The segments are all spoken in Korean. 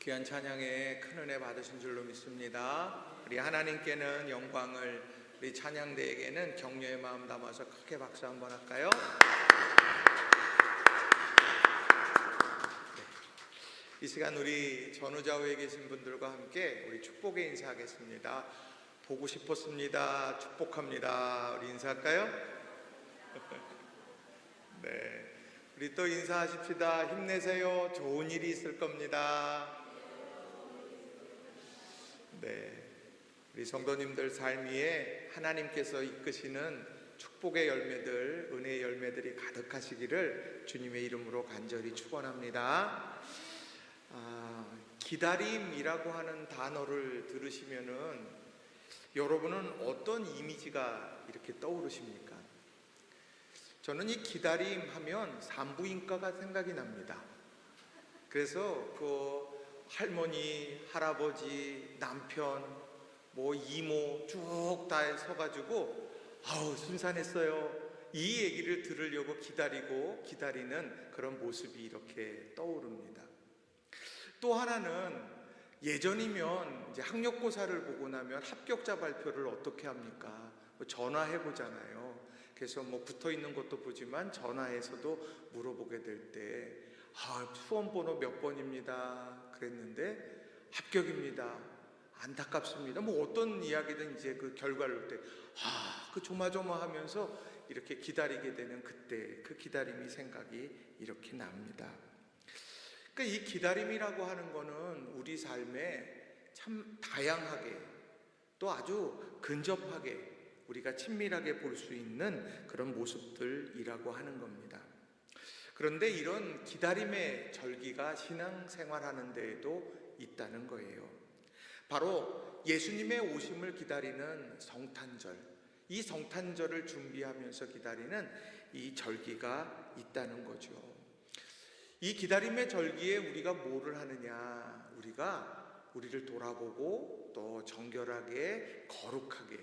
귀한 찬양에 큰 은혜 받으신 줄로 믿습니다. 우리 하나님께는 영광을, 우리 찬양대에게는 격려의 마음 담아서 크게 박수 한번 할까요? 이 시간 우리 전우좌우에 계신 분들과 함께 우리 축복의 인사하겠습니다. 보고 싶었습니다. 축복합니다. 우리 인사할까요? 네, 우리 또 인사하십시다. 힘내세요. 좋은 일이 있을 겁니다. 네, 우리 성도님들 삶 위에 하나님께서 이끄시는 축복의 열매들, 은혜의 열매들이 가득하시기를 주님의 이름으로 간절히 축원합니다. 기다림이라고 하는 단어를 들으시면은 여러분은 어떤 이미지가 이렇게 떠오르십니까? 저는 이 기다림 하면 산부인과가 생각이 납니다. 그래서 그 할머니, 할아버지, 남편, 뭐 이모 쭉 다 서가지고 아우 순산했어요, 이 얘기를 들으려고 기다리는 그런 모습이 이렇게 떠오릅니다. 또 하나는 예전이면 이제 학력고사를 보고 나면 합격자 발표를 어떻게 합니까? 전화해 보잖아요. 그래서 뭐 붙어 있는 것도 보지만 전화해서도 물어보게 될 때 수험번호 몇 번입니다 그랬는데 합격입니다, 안타깝습니다, 뭐 어떤 이야기든 이제 그 결과를 볼 때 그 조마조마하면서 이렇게 기다리게 되는 그때 그 기다림이 생각이 이렇게 납니다. 그러니까 이 기다림이라고 하는 거는 우리 삶에 참 다양하게 또 아주 근접하게 우리가 친밀하게 볼 수 있는 그런 모습들이라고 하는 겁니다. 그런데 이런 기다림의 절기가 신앙생활하는 데에도 있다는 거예요. 바로 예수님의 오심을 기다리는 성탄절, 이 성탄절을 준비하면서 기다리는 이 절기가 있다는 거죠. 이 기다림의 절기에 우리가 뭐를 하느냐, 우리가 우리를 돌아보고 또 정결하게 거룩하게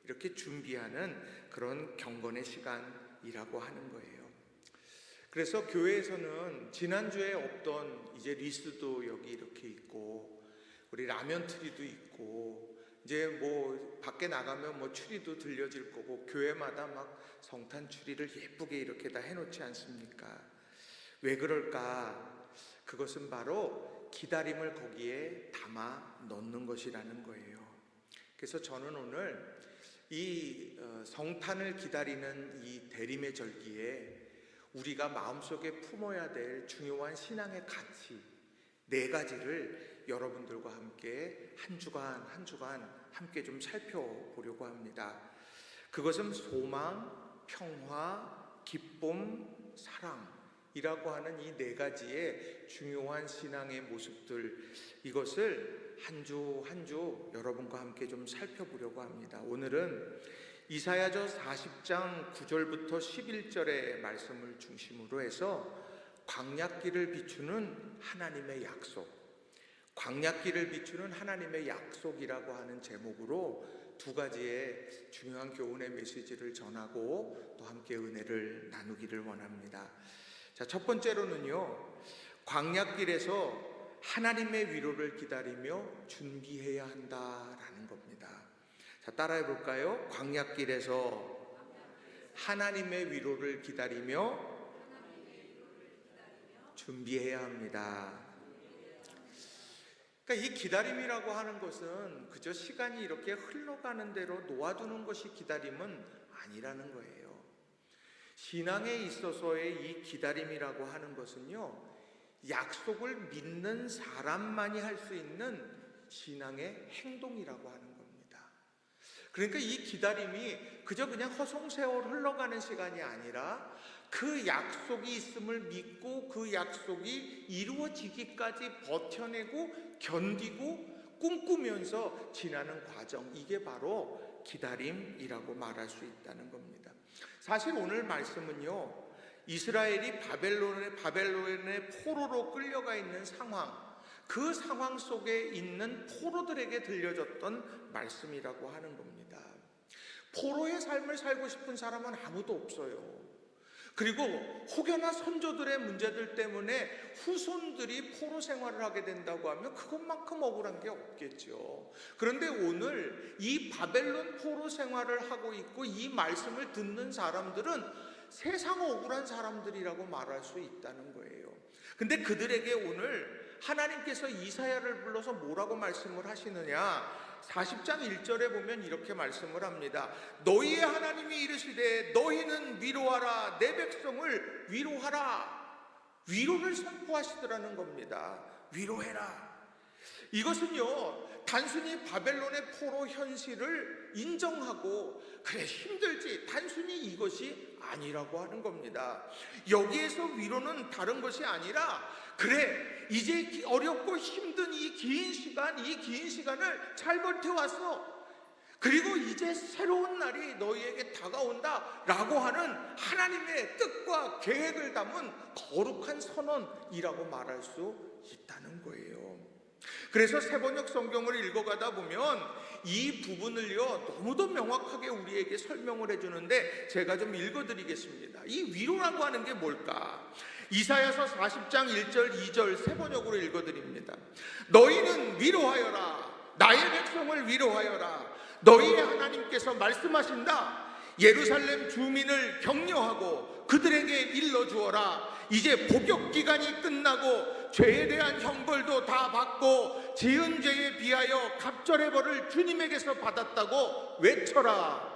이렇게 준비하는 그런 경건의 시간이라고 하는 거예요. 그래서 교회에서는 지난주에 없던 이제 리스도 여기 이렇게 있고 우리 라면 트리도 있고 이제 뭐 밖에 나가면 뭐 추리도 들려질 거고 교회마다 막 성탄 추리를 예쁘게 이렇게 다 해놓지 않습니까? 왜 그럴까? 그것은 바로 기다림을 거기에 담아 넣는 것이라는 거예요. 그래서 저는 오늘 이 성탄을 기다리는 이 대림의 절기에 우리가 마음속에 품어야 될 중요한 신앙의 가치 4가지를 여러분들과 함께 한 주간 함께 좀 살펴보려고 합니다. 그것은 소망, 평화, 기쁨, 사랑이라고 하는 이 4가지의 중요한 신앙의 모습들, 이것을 한 주 여러분과 함께 좀 살펴보려고 합니다. 오늘은 이사야서 40장 9절부터 11절의 말씀을 중심으로 해서 광야길을 비추는 하나님의 약속, 광야길을 비추는 하나님의 약속이라고 하는 제목으로 2가지의 중요한 교훈의 메시지를 전하고 또 함께 은혜를 나누기를 원합니다. 자, 첫 번째로는요, 광야길에서 하나님의 위로를 기다리며 준비해야 한다라는 겁니다. 자, 따라해 볼까요? 광야길에서 하나님의 위로를 기다리며 준비해야 합니다. 그러니까 이 기다림이라고 하는 것은 그저 시간이 이렇게 흘러가는 대로 놓아두는 것이 기다림은 아니라는 거예요. 신앙에 있어서의 이 기다림이라고 하는 것은요, 약속을 믿는 사람만이 할 수 있는 신앙의 행동이라고 하는 겁니다. 그러니까 이 기다림이 그저 그냥 허송세월 흘러가는 시간이 아니라 그 약속이 있음을 믿고 그 약속이 이루어지기까지 버텨내고 견디고 꿈꾸면서 지나는 과정, 이게 바로 기다림이라고 말할 수 있다는 겁니다. 사실 오늘 말씀은요, 이스라엘이 바벨론의 포로로 끌려가 있는 상황, 그 상황 속에 있는 포로들에게 들려줬던 말씀이라고 하는 겁니다. 포로의 삶을 살고 싶은 사람은 아무도 없어요. 그리고 혹여나 선조들의 문제들 때문에 후손들이 포로 생활을 하게 된다고 하면 그것만큼 억울한 게 없겠죠. 그런데 오늘 이 바벨론 포로 생활을 하고 있고 이 말씀을 듣는 사람들은 세상 억울한 사람들이라고 말할 수 있다는 거예요. 근데 그들에게 오늘 하나님께서 이사야를 불러서 뭐라고 말씀을 하시느냐? 40장 1절에 보면 이렇게 말씀을 합니다. 너희의 하나님이 이르시되 너희는 위로하라, 내 백성을 위로하라. 위로를 선포하시더라는 겁니다. 위로해라. 이것은요, 단순히 바벨론의 포로 현실을 인정하고 그래 힘들지, 단순히 이것이 아니라고 하는 겁니다. 여기에서 위로는 다른 것이 아니라 그래 이제 어렵고 힘든 이 긴 시간을 잘 버텨왔어. 그리고 이제 새로운 날이 너희에게 다가온다 라고 하는 하나님의 뜻과 계획을 담은 거룩한 선언이라고 말할 수 있다는 거예요. 그래서 세번역 성경을 읽어가다 보면 이 부분을요 너무도 명확하게 우리에게 설명을 해주는데 제가 좀 읽어드리겠습니다. 이 위로라고 하는 게 뭘까? 이사야서 40장 1절 2절 세번역으로 읽어드립니다. 너희는 위로하여라, 나의 백성을 위로하여라. 너희의 하나님께서 말씀하신다. 예루살렘 주민을 격려하고 그들에게 일러주어라. 이제 복역 기간이 끝나고 죄에 대한 형벌도 다 받고 지은 죄에 비하여 갑절의 벌을 주님에게서 받았다고 외쳐라.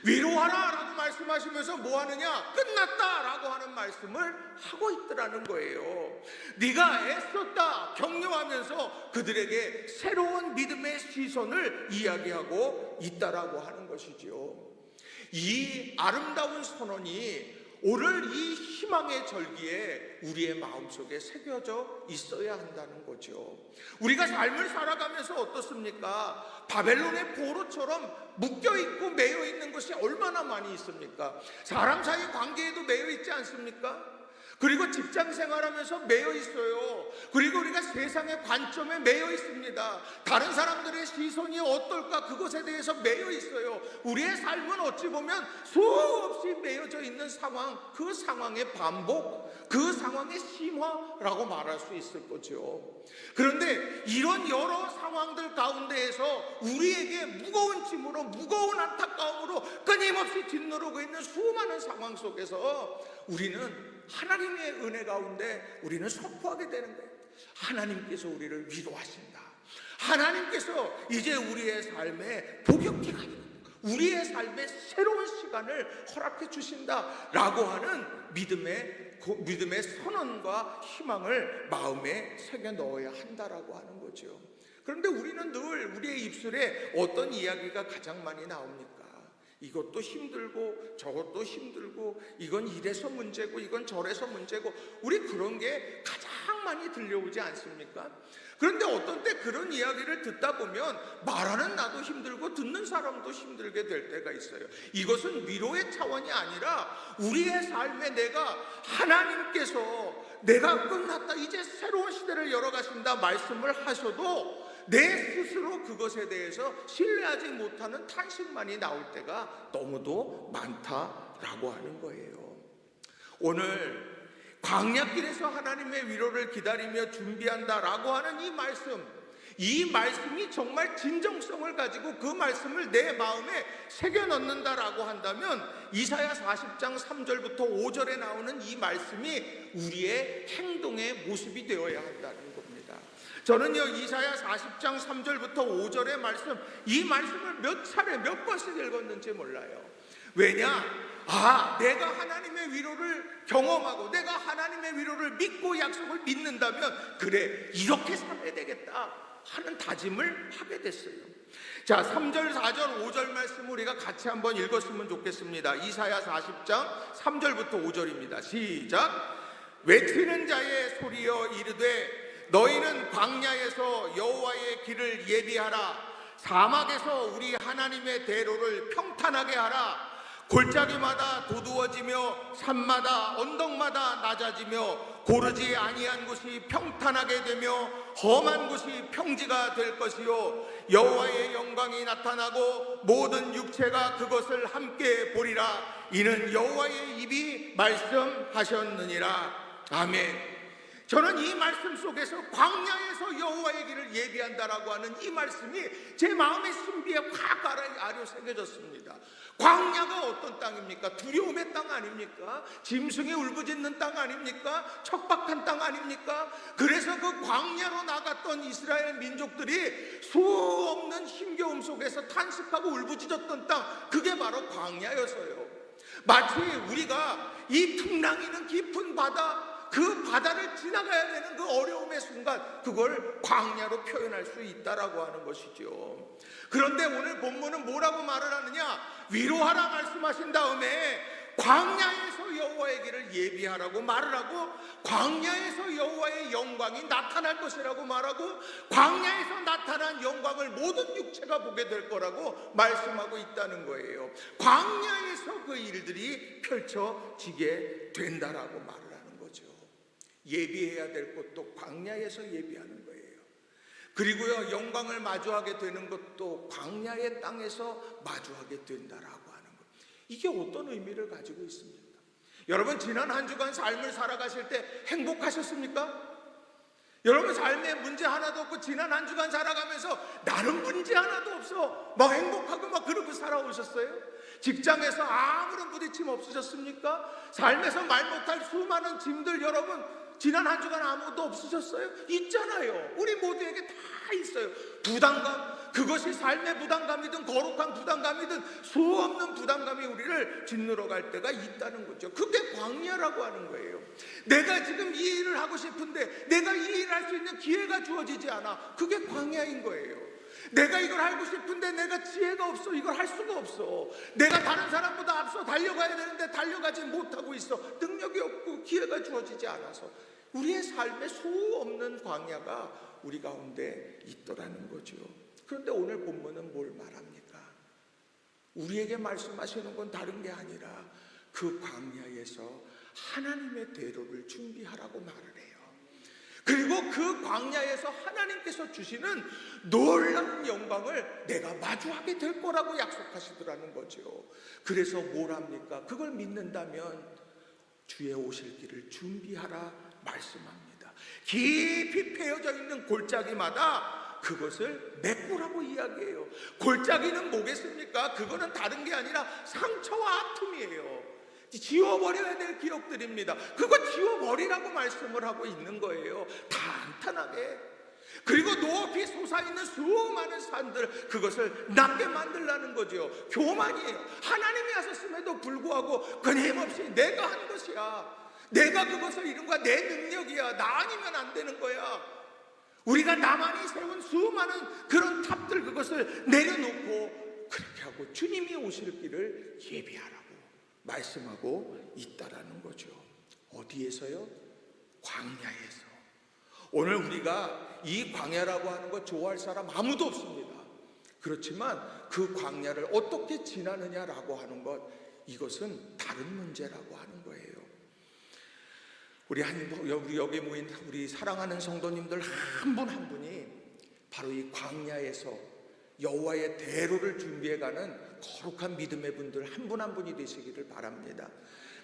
위로하라 라고 말씀하시면서 뭐 하느냐? 끝났다 라고 하는 말씀을 하고 있더라는 거예요. 네가 애썼다 격려하면서 그들에게 새로운 믿음의 시선을 이야기하고 있다라고 하는 것이죠. 이 아름다운 선언이 오늘 이 희망의 절기에 우리의 마음속에 새겨져 있어야 한다는 거죠. 우리가 삶을 살아가면서 어떻습니까? 바벨론의 포로처럼 묶여있고 매여있는 것이 얼마나 많이 있습니까? 사람 사이 관계에도 매여있지 않습니까? 그리고 직장 생활하면서 매여 있어요. 그리고 우리가 세상의 관점에 매여 있습니다. 다른 사람들의 시선이 어떨까 그것에 대해서 매여 있어요. 우리의 삶은 어찌 보면 수없이 매여져 있는 상황, 그 상황의 반복, 그 상황의 심화라고 말할 수 있을 거죠. 그런데 이런 여러 상황들 가운데에서 우리에게 무거운 짐으로, 무거운 안타까움으로 끊임없이 짓누르고 있는 수많은 상황 속에서 우리는 하나님의 은혜 가운데 우리는 선포하게 되는 거예요. 하나님께서 우리를 위로하신다. 하나님께서 이제 우리의 삶에 복역기간이고 우리의 삶에 새로운 시간을 허락해 주신다 라고 하는 믿음의 선언과 희망을 마음에 새겨 넣어야 한다라고 하는 거죠. 그런데 우리는 늘 우리의 입술에 어떤 이야기가 가장 많이 나옵니까? 이것도 힘들고 저것도 힘들고 이건 이래서 문제고 이건 저래서 문제고 우리 그런 게 가장 많이 들려오지 않습니까? 그런데 어떤 때 그런 이야기를 듣다 보면 말하는 나도 힘들고 듣는 사람도 힘들게 될 때가 있어요. 이것은 위로의 차원이 아니라 우리의 삶에 하나님께서 내가 끝났다 이제 새로운 시대를 열어가신다 말씀을 하셔도 내 스스로 그것에 대해서 신뢰하지 못하는 탄식만이 나올 때가 너무도 많다라고 하는 거예요. 오늘 광야길에서 하나님의 위로를 기다리며 준비한다라고 하는 이 말씀이 정말 진정성을 가지고 그 말씀을 내 마음에 새겨 넣는다라고 한다면 이사야 40장 3절부터 5절에 나오는 이 말씀이 우리의 행동의 모습이 되어야 한다는 겁니다. 저는요 이사야 40장 3절부터 5절의 말씀, 이 말씀을 몇 차례 몇 번씩 읽었는지 몰라요. 왜냐? 내가 하나님의 위로를 경험하고 내가 하나님의 위로를 믿고 약속을 믿는다면 그래 이렇게 살아야 되겠다 하는 다짐을 하게 됐어요. 자, 3절, 4절, 5절 말씀 우리가 같이 한번 읽었으면 좋겠습니다. 이사야 40장 3절부터 5절입니다. 시작. 외치는 자의 소리여 이르되 너희는 광야에서 여호와의 길을 예비하라. 사막에서 우리 하나님의 대로를 평탄하게 하라. 골짜기마다 도두어지며 산마다 언덕마다 낮아지며 고르지 아니한 곳이 평탄하게 되며 험한 곳이 평지가 될 것이요 여호와의 영광이 나타나고 모든 육체가 그것을 함께 보리라. 이는 여호와의 입이 말씀하셨느니라. 아멘. 저는 이 말씀 속에서 광야에서 여호와의 길을 예비한다라고 하는 이 말씀이 제 마음의 신비에 확 아려 새겨졌습니다. 광야가 어떤 땅입니까? 두려움의 땅 아닙니까? 짐승이 울부짖는 땅 아닙니까? 척박한 땅 아닙니까? 그래서 그 광야로 나갔던 이스라엘 민족들이 수 없는 힘겨움 속에서 탄식하고 울부짖었던 땅, 그게 바로 광야였어요. 마치 우리가 이 풍랑이는 깊은 바다, 그 바다를 지나가야 되는 그 어려움의 순간, 그걸 광야로 표현할 수 있다라고 하는 것이죠. 그런데 오늘 본문은 뭐라고 말을 하느냐? 위로하라 말씀하신 다음에 광야에서 여호와의 길을 예비하라고 말을 하고, 광야에서 여호와의 영광이 나타날 것이라고 말하고, 광야에서 나타난 영광을 모든 육체가 보게 될 거라고 말씀하고 있다는 거예요. 광야에서 그 일들이 펼쳐지게 된다라고 말을 하는 거죠. 예비해야 될 것도 광야에서 예비하는 거예요. 그리고요, 영광을 마주하게 되는 것도 광야의 땅에서 마주하게 된다라고 하는 것. 이게 어떤 의미를 가지고 있습니까? 여러분, 지난 한 주간 삶을 살아가실 때 행복하셨습니까? 여러분, 삶에 문제 하나도 없고 지난 한 주간 살아가면서 나는 문제 하나도 없어 막 행복하고 막 그러고 살아오셨어요? 직장에서 아무런 부딪힘 없으셨습니까? 삶에서 말 못할 수많은 짐들 여러분 지난 한 주간 아무것도 없으셨어요? 있잖아요. 우리 모두에게 다 있어요. 부담감, 그것이 삶의 부담감이든 거룩한 부담감이든 수없는 부담감이 우리를 짓누러 갈 때가 있다는 거죠. 그게 광야라고 하는 거예요. 내가 지금 이 일을 하고 싶은데 내가 이 일을 할 수 있는 기회가 주어지지 않아. 그게 광야인 거예요. 내가 이걸 하고 싶은데 내가 지혜가 없어. 이걸 할 수가 없어. 내가 다른 사람보다 앞서 달려가야 되는데 달려가지 못하고 있어. 능력이 없고 기회가 주어지지 않아서. 우리의 삶에 수없는 광야가 우리 가운데 있더라는 거죠. 그런데 오늘 본문은 뭘 말합니까? 우리에게 말씀하시는 건 다른 게 아니라 그 광야에서 하나님의 대로를 준비하라고 말을 해요. 그리고 그 광야에서 하나님께서 주시는 놀라운 영광을 내가 마주하게 될 거라고 약속하시더라는 거죠. 그래서 뭘 합니까? 그걸 믿는다면 주의 오실 길을 준비하라 말씀합니다. 깊이 패여져 있는 골짜기마다 그것을 메꾸라고 이야기해요. 골짜기는 뭐겠습니까? 그거는 다른 게 아니라 상처와 아픔이에요. 지워버려야 될 기억들입니다. 그거 지워버리라고 말씀을 하고 있는 거예요. 탄탄하게. 그리고 높이 솟아있는 수많은 산들, 그것을 낮게 만들라는 거죠. 교만이에요. 하나님이 하셨음에도 불구하고 끊임없이 내가 한 것이야, 내가 그것을 이룬 거야, 내 능력이야, 나 아니면 안 되는 거야. 우리가 나만이 세운 수많은 그런 탑들, 그것을 내려놓고 그렇게 하고 주님이 오실 길을 예비하라고 말씀하고 있다라는 거죠. 어디에서요? 광야에서. 오늘 우리가 이 광야라고 하는 거 좋아할 사람 아무도 없습니다. 그렇지만 그 광야를 어떻게 지나느냐라고 하는 것, 이것은 다른 문제라고 하는 거예요. 우리 여기 모인 우리 사랑하는 성도님들 한 분 한 분이 바로 이 광야에서 여호와의 대로를 준비해가는 거룩한 믿음의 분들 한 분 한 분이 되시기를 바랍니다.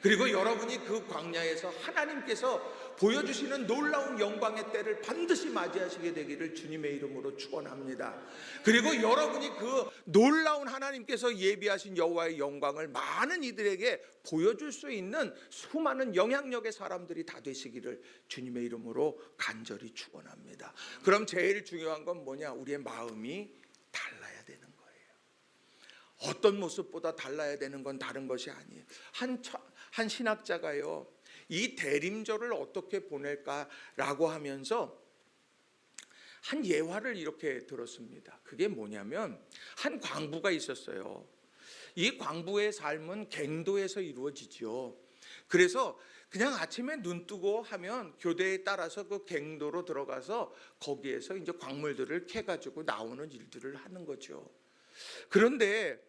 그리고 여러분이 그 광야에서 하나님께서 보여주시는 놀라운 영광의 때를 반드시 맞이하시게 되기를 주님의 이름으로 축원합니다. 그리고 여러분이 그 놀라운 하나님께서 예비하신 여호와의 영광을 많은 이들에게 보여줄 수 있는 수많은 영향력의 사람들이 다 되시기를 주님의 이름으로 간절히 축원합니다. 그럼 제일 중요한 건 뭐냐? 우리의 마음이 달라야 되는 거예요. 어떤 모습보다 달라야 되는 건 다른 것이 아니에요. 한 신학자가요, 이 대림절을 어떻게 보낼까라고 하면서 한 예화를 이렇게 들었습니다. 그게 뭐냐면 한 광부가 있었어요. 이 광부의 삶은 갱도에서 이루어지죠. 그래서 그냥 아침에 눈 뜨고 하면 교대에 따라서 그 갱도로 들어가서 거기에서 이제 광물들을 캐가지고 나오는 일들을 하는 거죠. 그런데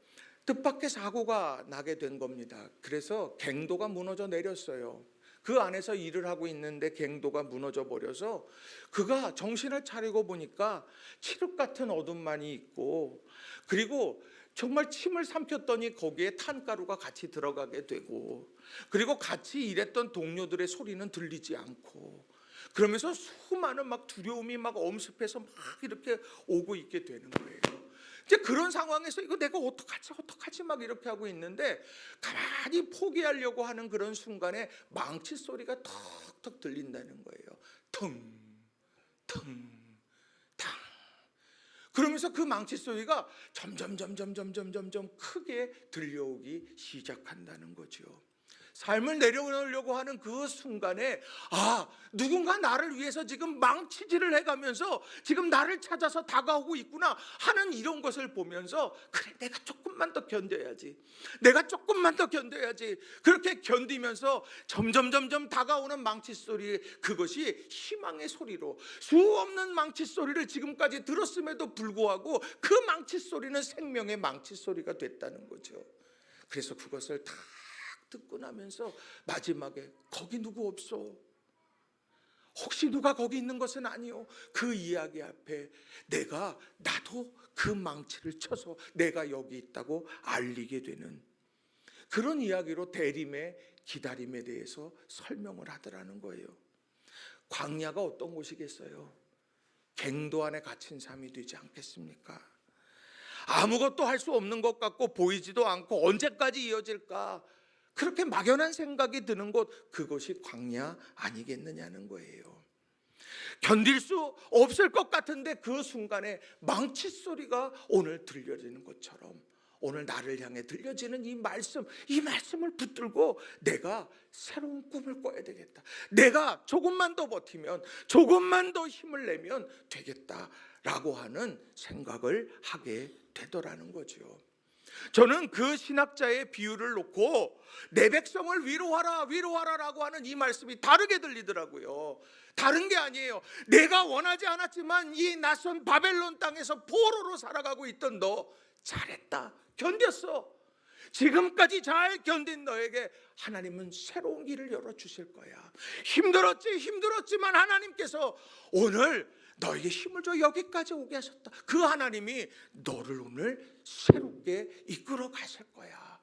뜻밖의 사고가 나게 된 겁니다. 그래서 갱도가 무너져 내렸어요. 그 안에서 일을 하고 있는데 갱도가 무너져 버려서 그가 정신을 차리고 보니까 칠흑 같은 어둠만이 있고, 그리고 정말 침을 삼켰더니 거기에 탄가루가 같이 들어가게 되고, 그리고 같이 일했던 동료들의 소리는 들리지 않고, 그러면서 수많은 막 두려움이 막 엄습해서 막 이렇게 오고 있게 되는 거예요. 이제 그런 상황에서 이거 내가 어떡하지 막 이렇게 하고 있는데, 가만히 포기하려고 하는 그런 순간에 망치 소리가 턱턱 들린다는 거예요. 텅 텅 탕. 그러면서 그 망치 소리가 점점 크게 들려오기 시작한다는 거죠. 삶을 내려놓으려고 하는 그 순간에, 누군가 나를 위해서 지금 망치질을 해가면서 지금 나를 찾아서 다가오고 있구나 하는 이런 것을 보면서, 그래, 내가 조금만 더 견뎌야지, 내가 조금만 더 견뎌야지, 그렇게 견디면서 점점 다가오는 망치 소리, 그것이 희망의 소리로, 수없는 망치 소리를 지금까지 들었음에도 불구하고 그 망치 소리는 생명의 망치 소리가 됐다는 거죠. 그래서 그것을 다 듣고 나면서 마지막에, 거기 누구 없어? 혹시 누가 거기 있는 것은 아니오? 그 이야기 앞에 나도 그 망치를 쳐서 내가 여기 있다고 알리게 되는 그런 이야기로 대림의 기다림에 대해서 설명을 하더라는 거예요. 광야가 어떤 곳이겠어요? 갱도 안에 갇힌 삶이 되지 않겠습니까? 아무것도 할 수 없는 것 같고 보이지도 않고 언제까지 이어질까? 그렇게 막연한 생각이 드는 곳, 그것이 광야 아니겠느냐는 거예요. 견딜 수 없을 것 같은데 그 순간에 망치 소리가 오늘 들려지는 것처럼, 오늘 나를 향해 들려지는 이 말씀을 붙들고 내가 새로운 꿈을 꿔야 되겠다, 내가 조금만 더 버티면, 조금만 더 힘을 내면 되겠다라고 하는 생각을 하게 되더라는 거죠. 저는 그 신학자의 비유를 놓고 내 백성을 위로하라라고 하는 이 말씀이 다르게 들리더라고요. 다른 게 아니에요. 내가 원하지 않았지만 이 낯선 바벨론 땅에서 포로로 살아가고 있던 너, 잘했다, 견뎠어. 지금까지 잘 견딘 너에게 하나님은 새로운 길을 열어주실 거야. 힘들었지만 하나님께서 오늘 너에게 힘을 줘 여기까지 오게 하셨다. 그 하나님이 너를 오늘 새롭게 이끌어 가실 거야.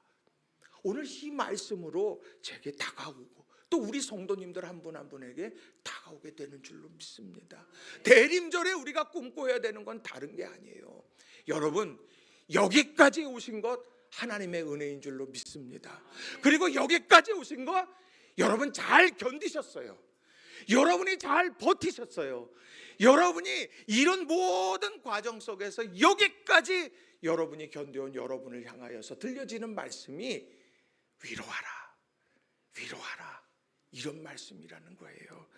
오늘 이 말씀으로 제게 다가오고 또 우리 성도님들 한 분 한 분에게 다가오게 되는 줄로 믿습니다. 대림절에 우리가 꿈꿔야 되는 건 다른 게 아니에요. 여러분, 여기까지 오신 것 하나님의 은혜인 줄로 믿습니다. 그리고 여기까지 오신 것 여러분 잘 견디셨어요. 여러분이 잘 버티셨어요. 여러분이 이런 모든 과정 속에서 여기까지 여러분이 견뎌온 여러분을 향하여서 들려지는 말씀이 위로하라, 이런 말씀이라는 거예요.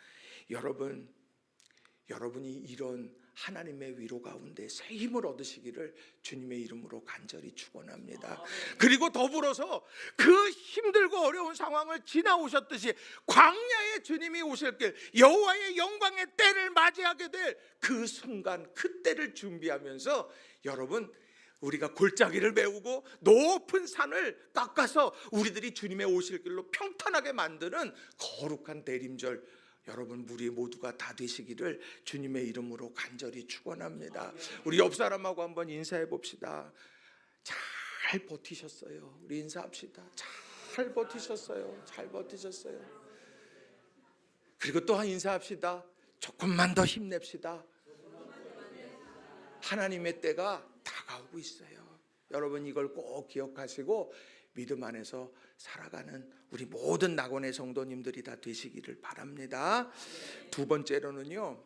여러분이 이런 하나님의 위로 가운데 새 힘을 얻으시기를 주님의 이름으로 간절히 축원합니다. 그리고 더불어서 그 힘들고 어려운 상황을 지나오셨듯이 광야에 주님이 오실 길, 여호와의 영광의 때를 맞이하게 될 그 순간, 그 때를 준비하면서 여러분, 우리가 골짜기를 메우고 높은 산을 깎아서 우리들이 주님의 오실 길로 평탄하게 만드는 거룩한 대림절, 여러분 우리 모두가 다 되시기를 주님의 이름으로 간절히 축원합니다. 우리 옆 사람하고 한번 인사해 봅시다. 잘 버티셨어요. 우리 인사합시다. 잘 버티셨어요. 그리고 또 인사합시다. 조금만 더 힘냅시다. 하나님의 때가 다가오고 있어요. 여러분 이걸 꼭 기억하시고 믿음 안에서 살아가는 우리 모든 낙원의 성도님들이 다 되시기를 바랍니다. 두 번째로는요,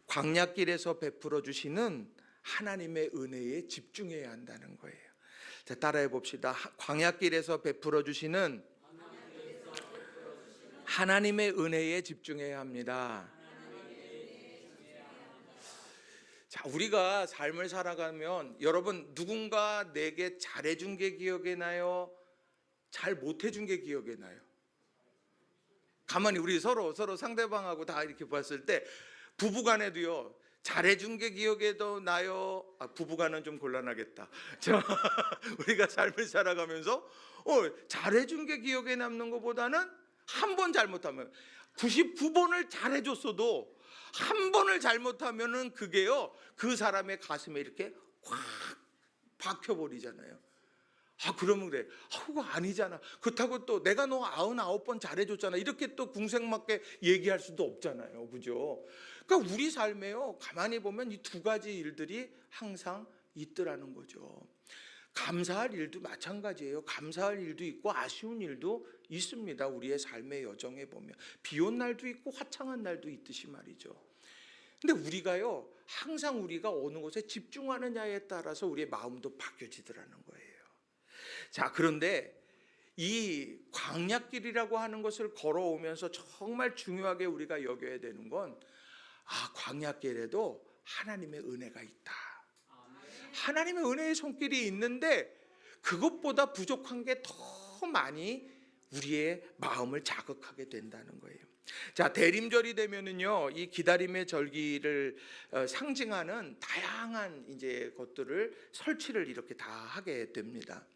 광야길에서 베풀어 주시는 하나님의 은혜에 집중해야 한다는 거예요. 자, 따라해 봅시다. 광야길에서 베풀어 주시는 하나님의 은혜에 집중해야 합니다. 자, 우리가 삶을 살아가면 여러분, 누군가 내게 잘해준 게 기억에 나요? 잘 못해준 게 기억에 나요? 가만히 우리 서로 상대방하고 다 이렇게 봤을 때 부부간에도요, 잘해준 게 기억에도 나요. 부부간은 좀 곤란하겠다. 우리가 삶을 살아가면서 잘해준 게 기억에 남는 것보다는 한 번 잘못하면 99번을 잘해줬어도 한 번을 잘못하면은 그게요 그 사람의 가슴에 이렇게 확 박혀버리잖아요. 그러면 그래. 그거 아니잖아. 그렇다고 또 내가 너 99번 잘해줬잖아. 이렇게 또 궁색맞게 얘기할 수도 없잖아요. 그죠? 그러니까 우리 삶에요. 가만히 보면 이 두 가지 일들이 항상 있더라는 거죠. 감사할 일도 마찬가지예요. 감사할 일도 있고 아쉬운 일도 있습니다. 우리의 삶의 여정에 보면 비 온 날도 있고 화창한 날도 있듯이 말이죠. 근데 우리가요 항상 우리가 어느 곳에 집중하느냐에 따라서 우리의 마음도 바뀌어지더라는 거예요. 자, 그런데 이 광야길이라고 하는 것을 걸어오면서 정말 중요하게 우리가 여겨야 되는 건 광야길에도 하나님의 은혜가 있다. 하나님의 은혜의 손길이 있는데 그것보다 부족한 게 더 많이 우리의 마음을 자극하게 된다는 거예요. 자, 대림절이 되면은요, 이 기다림의 절기를 상징하는 다양한 이제 것들을 설치를 이렇게 다 하게 됩니다.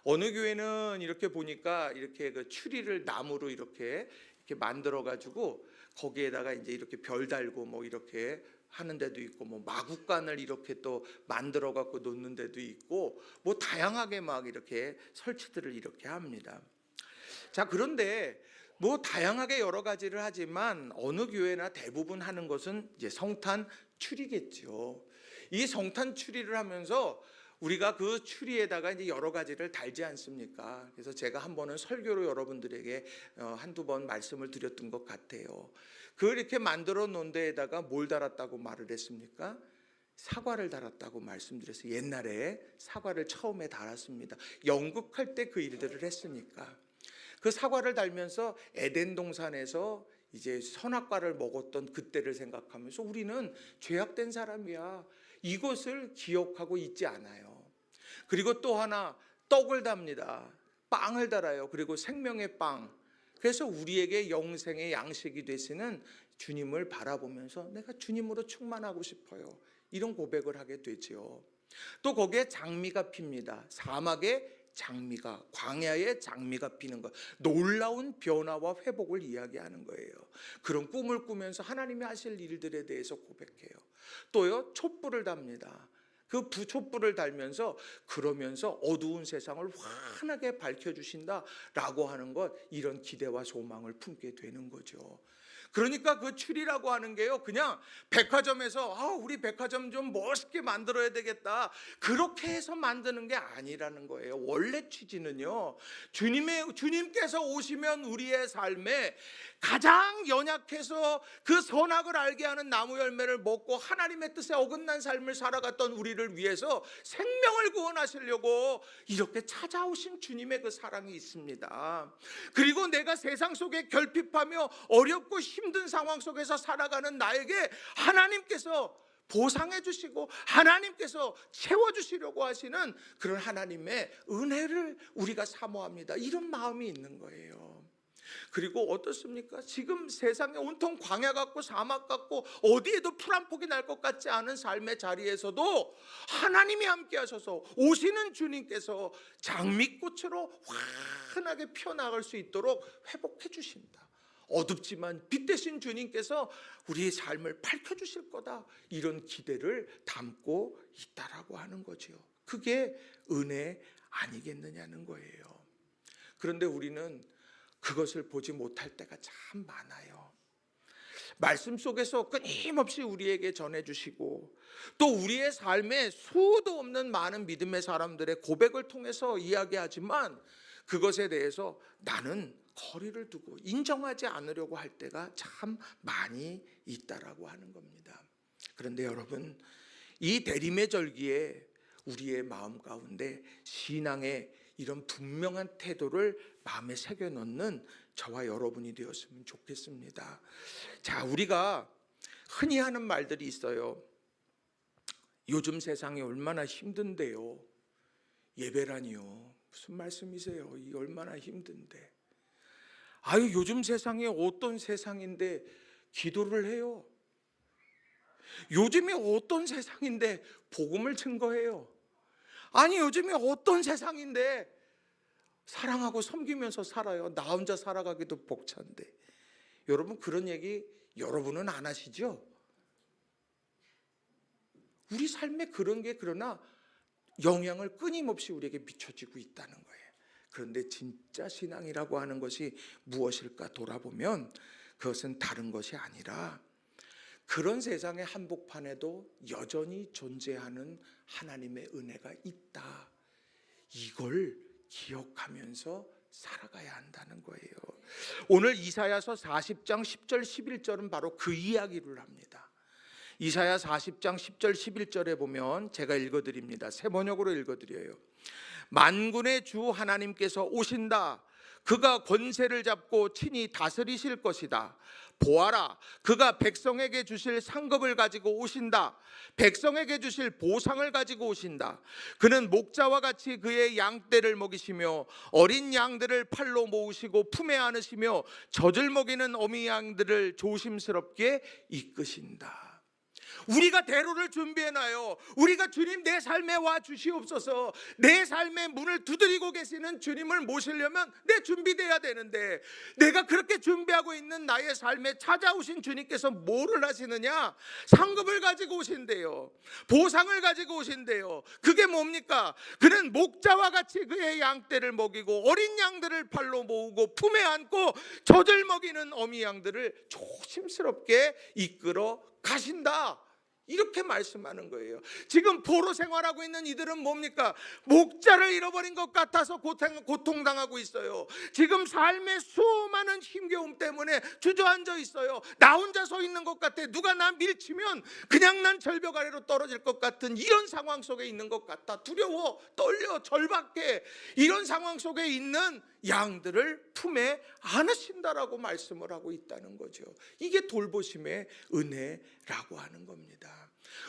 어느 교회는 이렇게 보니까 이렇게 그 추리를 나무로 이렇게 만들어 가지고 거기에다가 이제 이렇게 별 달고 뭐 이렇게 하는 데도 있고 뭐 마구간을 이렇게 또 만들어 갖고 놓는 데도 있고 뭐 다양하게 막 이렇게 설치들을 이렇게 합니다. 자, 그런데 뭐 다양하게 여러 가지를 하지만 어느 교회나 대부분 하는 것은 이제 성탄 추리겠죠. 이 성탄 추리를 하면서 우리가 그 추리에다가 이제 여러 가지를 달지 않습니까? 그래서 제가 한 번은 설교로 여러분들에게 한두 번 말씀을 드렸던 것 같아요. 그렇게 만들어 놓은 데에다가 뭘 달았다고 말을 했습니까? 사과를 달았다고 말씀드렸어요. 옛날에 사과를 처음에 달았습니다. 연극할 때 그 일들을 했으니까. 그 사과를 달면서 에덴 동산에서 이제 선악과를 먹었던 그때를 생각하면서 우리는 죄악된 사람이야. 이것을 기억하고 있지 않아요. 그리고 또 하나 떡을 답니다. 빵을 달아요. 그리고 생명의 빵. 그래서 우리에게 영생의 양식이 되시는 주님을 바라보면서 내가 주님으로 충만하고 싶어요. 이런 고백을 하게 되죠. 또 거기에 장미가 핍니다. 사막에 장미가, 광야에 장미가 피는 것, 놀라운 변화와 회복을 이야기하는 거예요. 그런 꿈을 꾸면서 하나님이 하실 일들에 대해서 고백해요. 또요, 촛불을 답니다. 그 촛불을 달면서 그러면서 어두운 세상을 환하게 밝혀주신다라고 하는 것, 이런 기대와 소망을 품게 되는 거죠. 그러니까 그 추리라고 하는 게요, 그냥 백화점에서 우리 백화점 좀 멋있게 만들어야 되겠다, 그렇게 해서 만드는 게 아니라는 거예요. 원래 취지는요, 주님께서 오시면 우리의 삶에 가장 연약해서 그 선악을 알게 하는 나무 열매를 먹고 하나님의 뜻에 어긋난 삶을 살아갔던 우리를 위해서 생명을 구원하시려고 이렇게 찾아오신 주님의 그 사랑이 있습니다. 그리고 내가 세상 속에 결핍하며 어렵고 힘든 상황 속에서 살아가는 나에게 하나님께서 보상해 주시고 하나님께서 채워주시려고 하시는 그런 하나님의 은혜를 우리가 사모합니다. 이런 마음이 있는 거예요. 그리고 어떻습니까? 지금 세상에 온통 광야 같고 사막 같고 어디에도 풀 한 폭이 날 것 같지 않은 삶의 자리에서도 하나님이 함께 하셔서 오시는 주님께서 장미꽃으로 환하게 펴나갈 수 있도록 회복해 주신다. 어둡지만 빛 대신 주님께서 우리의 삶을 밝혀주실 거다, 이런 기대를 담고 있다라고 하는 거죠. 그게 은혜 아니겠느냐는 거예요. 그런데 우리는 그것을 보지 못할 때가 참 많아요. 말씀 속에서 끊임없이 우리에게 전해주시고 또 우리의 삶에 수도 없는 많은 믿음의 사람들의 고백을 통해서 이야기하지만 그것에 대해서 나는 거리를 두고 인정하지 않으려고 할 때가 참 많이 있다라고 하는 겁니다. 그런데 여러분, 이 대림의 절기에 우리의 마음 가운데 신앙의 이런 분명한 태도를 마음에 새겨 넣는 저와 여러분이 되었으면 좋겠습니다. 자, 우리가 흔히 하는 말들이 있어요. 요즘 세상이 얼마나 힘든데요. 예배라니요. 무슨 말씀이세요? 이 얼마나 힘든데. 요즘 세상이 어떤 세상인데 기도를 해요. 요즘이 어떤 세상인데 복음을 증거해요? 아니, 요즘이 어떤 세상인데 사랑하고 섬기면서 살아요? 나 혼자 살아가기도 벅찬데. 여러분, 그런 얘기 여러분은 안 하시죠? 우리 삶에 그런 게 그러나 영향을 끊임없이 우리에게 미쳐지고 있다는 거예요. 그런데 진짜 신앙이라고 하는 것이 무엇일까 돌아보면 그것은 다른 것이 아니라 그런 세상의 한복판에도 여전히 존재하는 하나님의 은혜가 있다. 이걸 기억하면서 살아가야 한다는 거예요. 오늘 이사야서 40장 10절 11절은 바로 그 이야기를 합니다. 이사야 40장 10절 11절에 보면 제가 읽어드립니다. 새 번역으로 읽어드려요. 만군의 주 하나님께서 오신다. 그가 권세를 잡고 친히 다스리실 것이다. 보아라, 그가 백성에게 주실 상급을 가지고 오신다. 백성에게 주실 보상을 가지고 오신다. 그는 목자와 같이 그의 양떼를 먹이시며 어린 양들을 팔로 모으시고 품에 안으시며 젖을 먹이는 어미 양들을 조심스럽게 이끄신다. 우리가 대로를 준비해놔요. 우리가 주님 내 삶에 와 주시옵소서. 내 삶의 문을 두드리고 계시는 주님을 모시려면 내 준비돼야 되는데, 내가 그렇게 준비하고 있는 나의 삶에 찾아오신 주님께서 뭐를 하시느냐? 상급을 가지고 오신대요. 보상을 가지고 오신대요. 그게 뭡니까? 그는 목자와 같이 그의 양떼를 먹이고 어린 양들을 팔로 모으고 품에 안고 젖을 먹이는 어미 양들을 조심스럽게 이끌어 가신다. 이렇게 말씀하는 거예요. 지금 포로 생활하고 있는 이들은 뭡니까? 목자를 잃어버린 것 같아서 고통당하고 있어요. 지금 삶의 수많은 힘겨움 때문에 주저앉아 있어요. 나 혼자 서 있는 것 같아. 누가 나 밀치면 그냥 난 절벽 아래로 떨어질 것 같은 이런 상황 속에 있는 것 같아. 두려워, 떨려, 절박해. 이런 상황 속에 있는 양들을 품에 안으신다라고 말씀을 하고 있다는 거죠. 이게 돌보심의 은혜라고 하는 겁니다.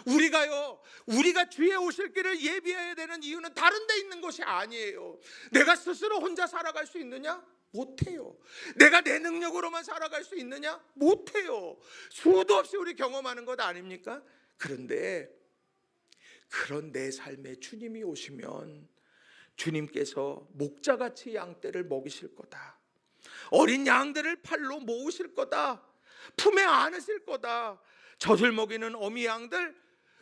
우리가 주의 오실 길을 예비해야 되는 이유는 다른 데 있는 것이 아니에요. 내가 스스로 혼자 살아갈 수 있느냐? 못해요. 내가 내 능력으로만 살아갈 수 있느냐? 못해요. 수도 없이 우리 경험하는 것 아닙니까? 그런데 그런 내 삶에 주님이 오시면 주님께서 목자같이 양떼를 먹이실 거다. 어린 양들을 팔로 모으실 거다. 품에 안으실 거다. 젖을 먹이는 어미 양들,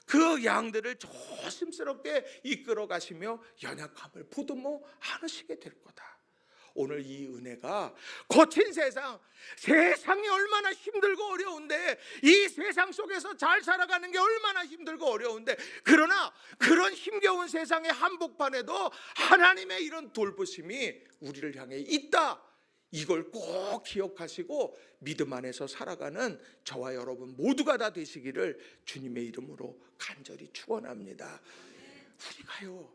그 양들을 조심스럽게 이끌어 가시며 연약함을 보듬어 안으시게 될 거다. 오늘 이 은혜가 거친 세상이 얼마나 힘들고 어려운데, 이 세상 속에서 잘 살아가는 게 얼마나 힘들고 어려운데, 그러나 그런 힘겨운 세상의 한복판에도 하나님의 이런 돌보심이 우리를 향해 있다. 이걸 꼭 기억하시고 믿음 안에서 살아가는 저와 여러분 모두가 다 되시기를 주님의 이름으로 간절히 축원합니다. 우리가요,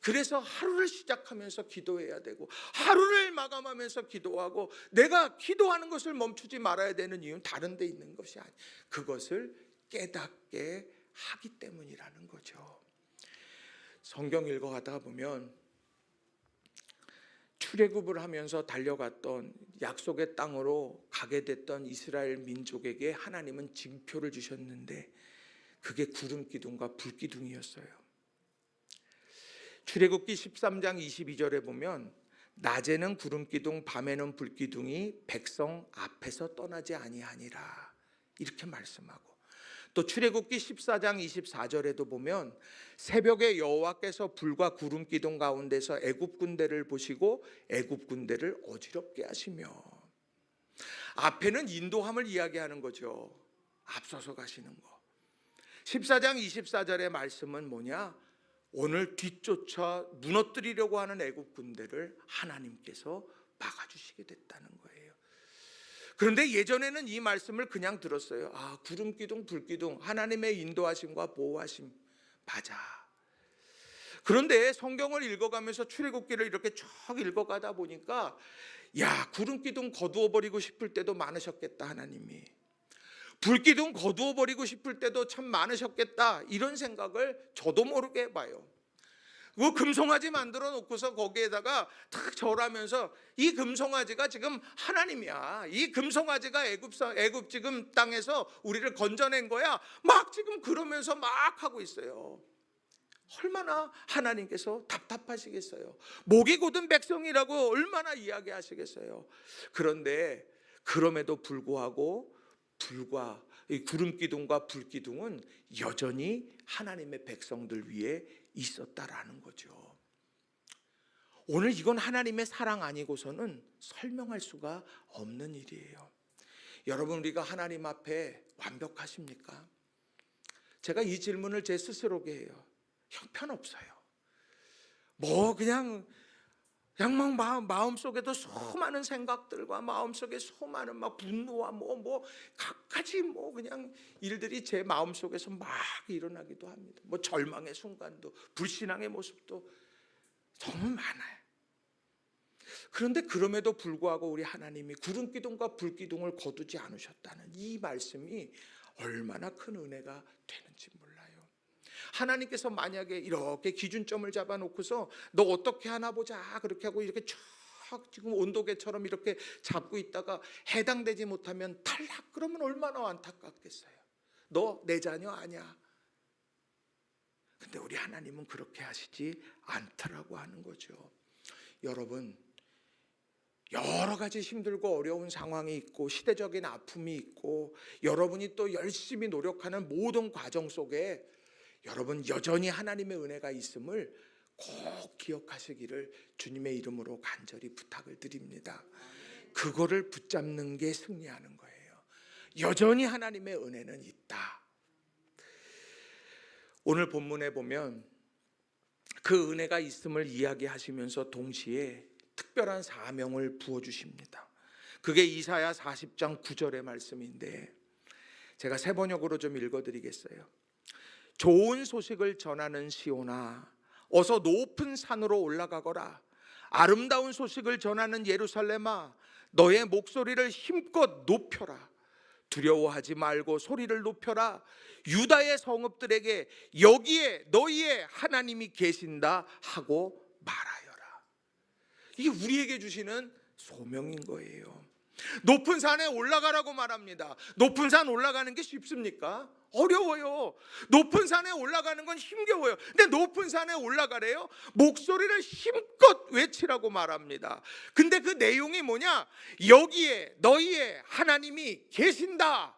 그래서 하루를 시작하면서 기도해야 되고 하루를 마감하면서 기도하고, 내가 기도하는 것을 멈추지 말아야 되는 이유는 다른 데 있는 것이 아니에요. 그것을 깨닫게 하기 때문이라는 거죠. 성경 읽어가다가 보면 출애굽을 하면서 달려갔던 약속의 땅으로 가게 됐던 이스라엘 민족에게 하나님은 징표를 주셨는데 그게 구름 기둥과 불 기둥이었어요. 출애굽기 13장 22절에 보면 낮에는 구름 기둥 밤에는 불 기둥이 백성 앞에서 떠나지 아니하니라 이렇게 말씀하고, 또 출애굽기 14장 24절에도 보면 새벽에 여호와께서 불과 구름 기둥 가운데서 애굽 군대를 보시고 애굽 군대를 어지럽게 하시며, 앞에는 인도함을 이야기하는 거죠. 앞서서 가시는 거. 14장 24절의 말씀은 뭐냐? 오늘 뒤쫓아 무너뜨리려고 하는 애굽 군대를 하나님께서 막아주시게 됐다는 거예요. 그런데 예전에는 이 말씀을 그냥 들었어요. 아, 구름 기둥, 불 기둥, 하나님의 인도하심과 보호하심, 맞아. 그런데 성경을 읽어가면서 출애굽기를 이렇게 쭉 읽어가다 보니까, 야, 구름 기둥 거두어 버리고 싶을 때도 많으셨겠다 하나님이. 불 기둥 거두어 버리고 싶을 때도 참 많으셨겠다, 이런 생각을 저도 모르게 해봐요. 그 금송아지 만들어 놓고서 거기에다가 탁 절하면서 이 금송아지가 지금 하나님이야. 이 금송아지가 애굽 지금 땅에서 우리를 건져낸 거야. 막 지금 그러면서 막 하고 있어요. 얼마나 하나님께서 답답하시겠어요. 목이 곧은 백성이라고 얼마나 이야기하시겠어요. 그런데 그럼에도 불구하고 이 구름 기둥과 불 기둥은 여전히 하나님의 백성들 위에 있었다라는 거죠. 오늘 이건 하나님의 사랑 아니고서는 설명할 수가 없는 일이에요. 여러분, 우리가 하나님 앞에 완벽하십니까? 제가 이 질문을 제 스스로에게 해요. 형편없어요. 뭐 그냥 막 마음속에도 수많은 생각들과 마음속에 수많은 막 분노와 뭐 각가지 뭐 그냥 일들이 제 마음속에서 막 일어나기도 합니다. 뭐 절망의 순간도, 불신앙의 모습도 너무 많아요. 그런데 그럼에도 불구하고 우리 하나님이 구름 기둥과 불 기둥을 거두지 않으셨다는 이 말씀이 얼마나 큰 은혜가 되는지 몰라요. 하나님께서 만약에 이렇게 기준점을 잡아놓고서 너 어떻게 하나 보자 그렇게 하고 이렇게 쭉 지금 온도계처럼 이렇게 잡고 있다가 해당되지 못하면 탈락, 그러면 얼마나 안타깝겠어요. 너 내 자녀 아니야. 근데 우리 하나님은 그렇게 하시지 않더라고 하는 거죠. 여러분, 여러 가지 힘들고 어려운 상황이 있고 시대적인 아픔이 있고 여러분이 또 열심히 노력하는 모든 과정 속에 여러분 여전히 하나님의 은혜가 있음을 꼭 기억하시기를 주님의 이름으로 간절히 부탁을 드립니다. 그거를 붙잡는 게 승리하는 거예요. 여전히 하나님의 은혜는 있다. 오늘 본문에 보면 그 은혜가 있음을 이야기하시면서 동시에 특별한 사명을 부어주십니다. 그게 이사야 40장 9절의 말씀인데 제가 새 번역으로 좀 읽어드리겠어요. 좋은 소식을 전하는 시온아, 어서 높은 산으로 올라가거라. 아름다운 소식을 전하는 예루살렘아, 너의 목소리를 힘껏 높여라. 두려워하지 말고 소리를 높여라. 유다의 성읍들에게 여기에 너희의 하나님이 계신다 하고 말하여라. 이게 우리에게 주시는 소명인 거예요. 높은 산에 올라가라고 말합니다. 높은 산 올라가는 게 쉽습니까? 어려워요. 높은 산에 올라가는 건 힘겨워요. 근데 높은 산에 올라가래요. 목소리를 힘껏 외치라고 말합니다. 근데 그 내용이 뭐냐? 여기에 너희의 하나님이 계신다.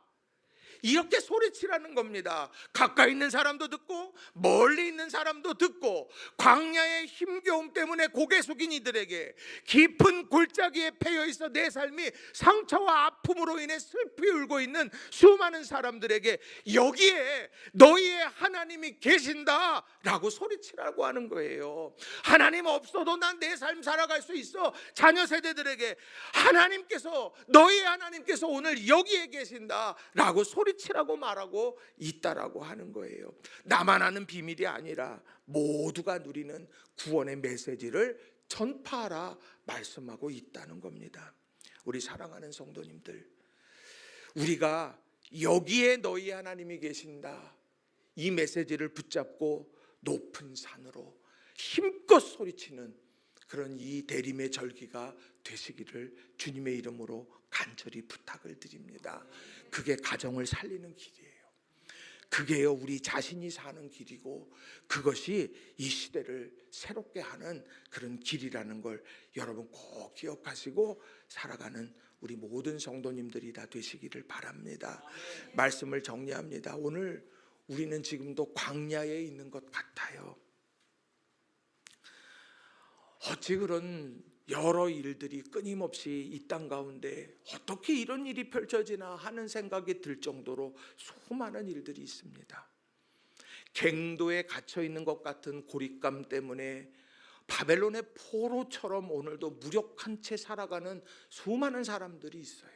이렇게 소리치라는 겁니다. 가까이 있는 사람도 듣고 멀리 있는 사람도 듣고 광야의 힘겨움 때문에 고개 숙인 이들에게 깊은 골짜기에 패여 있어 내 삶이 상처와 아픔으로 인해 슬피 울고 있는 수많은 사람들에게 여기에 너희의 하나님이 계신다 라고 소리치라고 하는 거예요. 하나님 없어도 난 내 삶 살아갈 수 있어. 자녀 세대들에게 하나님께서, 너희의 하나님께서 오늘 여기에 계신다 라고 소리치라고 말하고 있다라고 하는 거예요. 나만 아는 비밀이 아니라 모두가 누리는 구원의 메시지를 전파하라 말씀하고 있다는 겁니다. 우리 사랑하는 성도님들, 우리가 여기에 너희 하나님이 계신다 이 메시지를 붙잡고 높은 산으로 힘껏 소리치는 그런 이 대림의 절기가 되시기를 주님의 이름으로 간절히 부탁을 드립니다. 그게 가정을 살리는 길이에요. 그게요 우리 자신이 사는 길이고 그것이 이 시대를 새롭게 하는 그런 길이라는 걸 여러분 꼭 기억하시고 살아가는 우리 모든 성도님들이 다 되시기를 바랍니다. 말씀을 정리합니다. 오늘 우리는 지금도 광야에 있는 것 같아요. 어찌 그런 여러 일들이 끊임없이 이 땅 가운데 어떻게 이런 일이 펼쳐지나 하는 생각이 들 정도로 수많은 일들이 있습니다. 갱도에 갇혀 있는 것 같은 고립감 때문에 바벨론의 포로처럼 오늘도 무력한 채 살아가는 수많은 사람들이 있어요.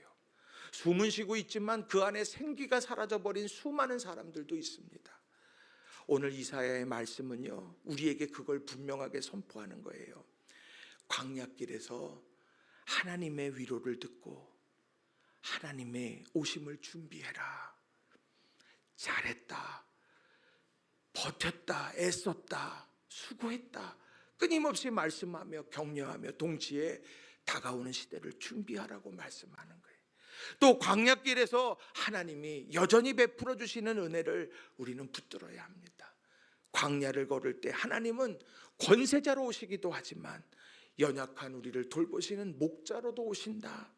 숨은 쉬고 있지만 그 안에 생기가 사라져버린 수많은 사람들도 있습니다. 오늘 이사야의 말씀은요 우리에게 그걸 분명하게 선포하는 거예요. 광야길에서 하나님의 위로를 듣고 하나님의 오심을 준비해라. 잘했다, 버텼다, 애썼다, 수고했다 끊임없이 말씀하며 격려하며 동시에 다가오는 시대를 준비하라고 말씀하는 거예요. 또 광야길에서 하나님이 여전히 베풀어 주시는 은혜를 우리는 붙들어야 합니다. 광야를 걸을 때 하나님은 권세자로 오시기도 하지만 연약한 우리를 돌보시는 목자로도 오신다.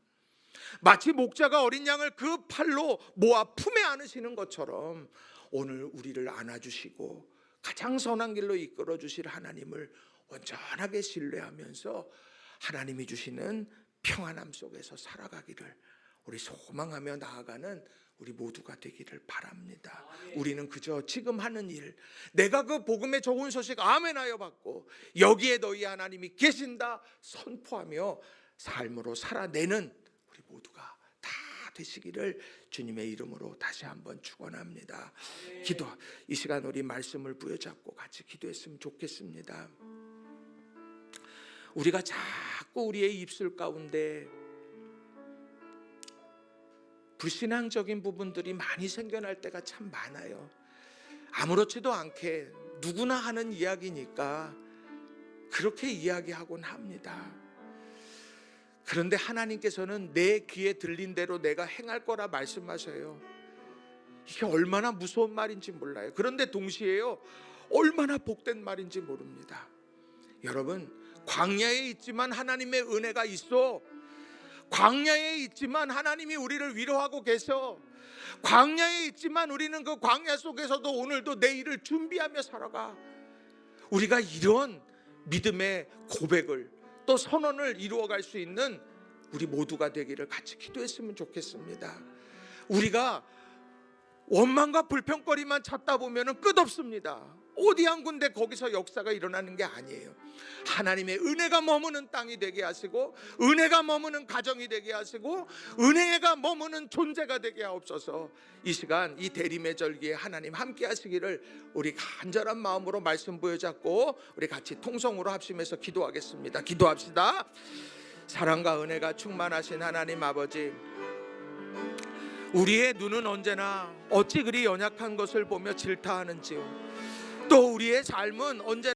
마치 목자가 어린 양을 그 팔로 모아 품에 안으시는 것처럼 오늘 우리를 안아주시고 가장 선한 길로 이끌어 주실 하나님을 온전하게 신뢰하면서 하나님이 주시는 평안함 속에서 살아가기를 우리 소망하며 나아가는 우리 모두가 되기를 바랍니다. 우리는 그저 지금 하는 일, 내가 그 복음의 좋은 소식 아멘하여 받고 여기에 너희 하나님이 계신다 선포하며 삶으로 살아내는 우리 모두가 다 되시기를 주님의 이름으로 다시 한번 축원합니다. 기도, 이 시간 우리 말씀을 부여잡고 같이 기도했으면 좋겠습니다. 우리가 자꾸 우리의 입술 가운데 불신앙적인 부분들이 많이 생겨날 때가 참 많아요. 아무렇지도 않게 누구나 하는 이야기니까 그렇게 이야기하곤 합니다. 그런데 하나님께서는 내 귀에 들린 대로 내가 행할 거라 말씀하셔요. 이게 얼마나 무서운 말인지 몰라요. 그런데 동시에요, 얼마나 복된 말인지 모릅니다. 여러분, 광야에 있지만 하나님의 은혜가 있어. 광야에 있지만 하나님이 우리를 위로하고 계셔. 광야에 있지만 우리는 그 광야 속에서도 오늘도 내일을 준비하며 살아가. 우리가 이런 믿음의 고백을 또 선언을 이루어갈 수 있는 우리 모두가 되기를 같이 기도했으면 좋겠습니다. 우리가 원망과 불평거리만 찾다 보면 끝없습니다. 어디 한 군데 거기서 역사가 일어나는 게 아니에요. 하나님의 은혜가 머무는 땅이 되게 하시고 은혜가 머무는 가정이 되게 하시고 은혜가 머무는 존재가 되게 하옵소서. 이 시간 이 대림의 절기에 하나님 함께 하시기를 우리 간절한 마음으로 말씀 부여잡고 우리 같이 통성으로 합심해서 기도하겠습니다. 기도합시다. 사랑과 은혜가 충만하신 하나님 아버지, 우리의 눈은 언제나 어찌 그리 연약한 것을 보며 질타하는지요. 또 우리의 삶은 언제나